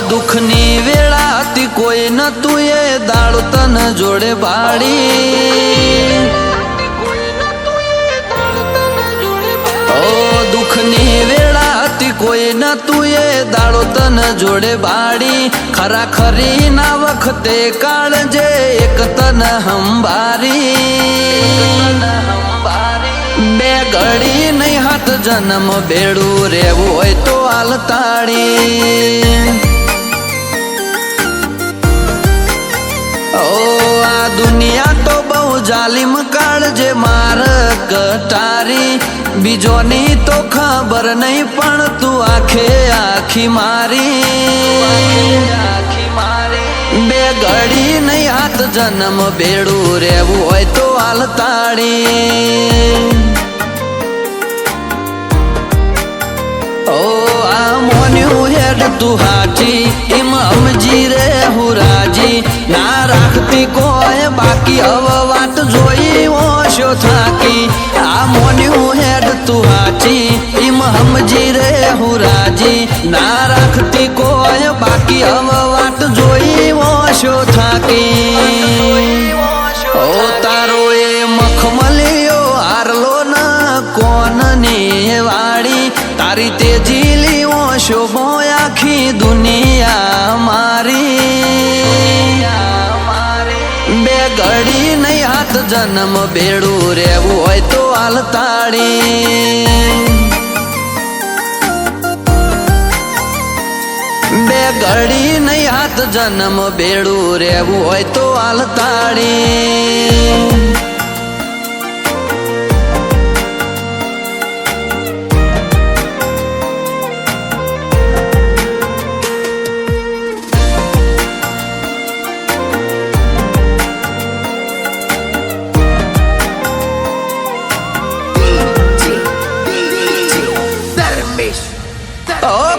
દુઃખની વેળાથી કોઈ નતું એ દાળ તન જોડે પાડી દુઃખની વેળાથી કોઈ નતું એ દાળ તન જોડે બાડી ખરા ખરી ના વખતે કાળજે એક તન હંબારી બે ઘડી નહીં હાથ જન્મ બેડું રેવું હોય તો હાલતાડી આ દુનિયા તો બહુ જાલિમ કાળજે માર કટારી બીજોની તો ખબર નહીં પણ તું આખે આખી મારી બે ઘડી નહીં હાથ જન્મ બેડું રેવું હોય તો હાલતાડી આ મોન્યું હેડ તું હાચી એમ સમજી રે હું રાજી ના રાખતી કોઈ બાકી હવે વાત જોઈ ઓછો થાકી આ મોન્યું હેડ તું હાચી એમ સમજી રે હું રાજી ના રાખતી કોઈ બાકી હવે વાત જોઈ ઓછો થાકી તારો એ મખમલિયો હારલો ન કોનની વાડી તારી તેજી લીઓ શોભો આખી દુનિયા મારી બે ઘડી નહીં હાથ જન્મ બેડું રેવું હોય તો હાલતાડી બે ઘડી નહીં હાથ જન્મ બેડું રેવું હોય તો હાલતાડી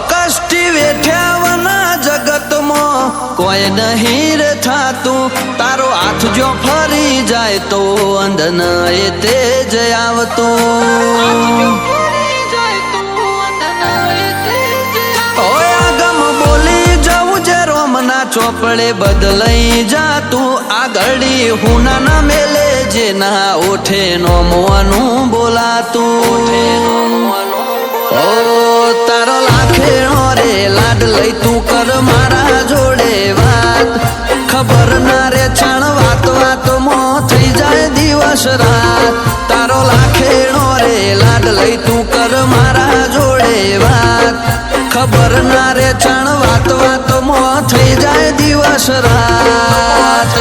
કષ્ટી વેઠ્યાવના જગતમાં કોઈ નહીં રે થાતું તારો હાથ જો ફરી જાય તો અંધન એ તેજ આવતું આગમ બોલી જવું જે રોમના ચોપડે બદલાઈ જાતું આ ઘડી હુના ના મેલે જે ના ઓઠે નો મોનું બોલાતું તારો લાખેણો રે લાડ લઈ તું કર મારા જોડે વાત ખબર ના રે છાણ વાત વાતમાં થઈ જાય દિવસ રાત તારો લાખેણો રે લાડ લઈ તું કર મારા જોડે વાત ખબર ના રે છાણ વાત વાતમાં થઈ જાય દિવસ રાત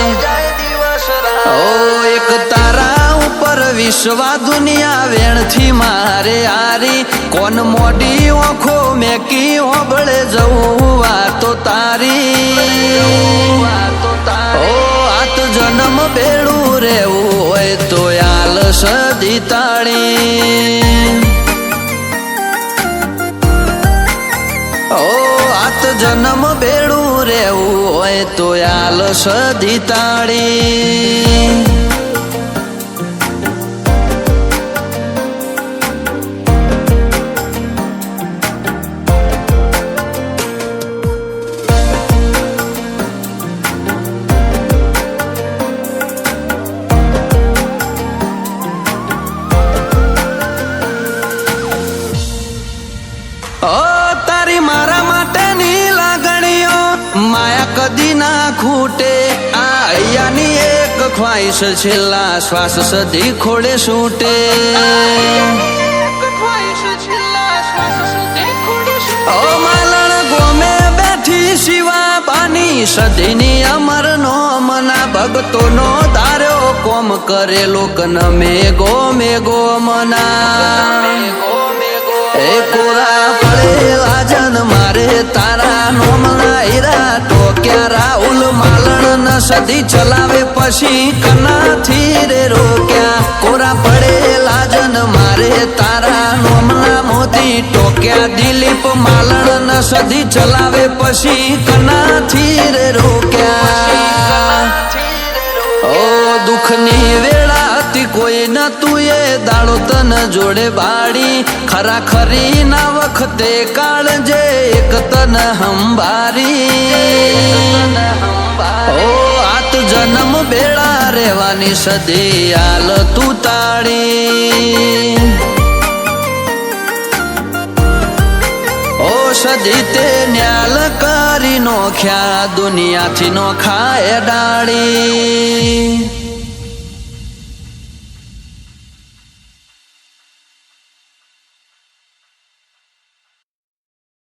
એક તારા ઉપર વિશ્વા દુનિયા વેણથી મારે હારી કોન મોડી ઓખો મેકી હોબળે જવું વાતો તારી આત જન્મ બેડું રેવું હોય તો યાલ સદી તાળી આત જન્મ બેડું રેવું હોય તો યાલ સદી તાળી તારી મારા માટેની લાગણીઓ માયા કદી ના ખૂટે આ અહીંયાની એક ખ્વાઈશ છેલ્લા શ્વાસ સદી ખોડે છૂટે માલણ ગોમે બેઠી શિવા બાની સદીની અમર નો મના ભક્તો નો તાર્યો કોમ કરેલો કનમે ગો મના એ કોરા પડેલા જન મારે તારા નોમના હીરા ટોક્યા રાહુલ માલણ ન સદી ચલાવે પછી કનાથી રે રોક્યા કોરા પડેલા જન મારે તારા રોક્યા દિલીપ માલણ ન સદી ચલાવે પછી કનાથી રે રોક્યા ઓ દુઃખની વેળા હતી કોઈ નતું એ દાડો તન જોડે બાળી ખરા ખરી ના વખતે કાળજે એક તન હંબારી ઓ આત જન્મ બેડા રેવાની સદી આલ તું તાળી ઓ સદી તે ન્યાલ કરી નોખ્યા દુનિયાથી નોખા એ ડાળી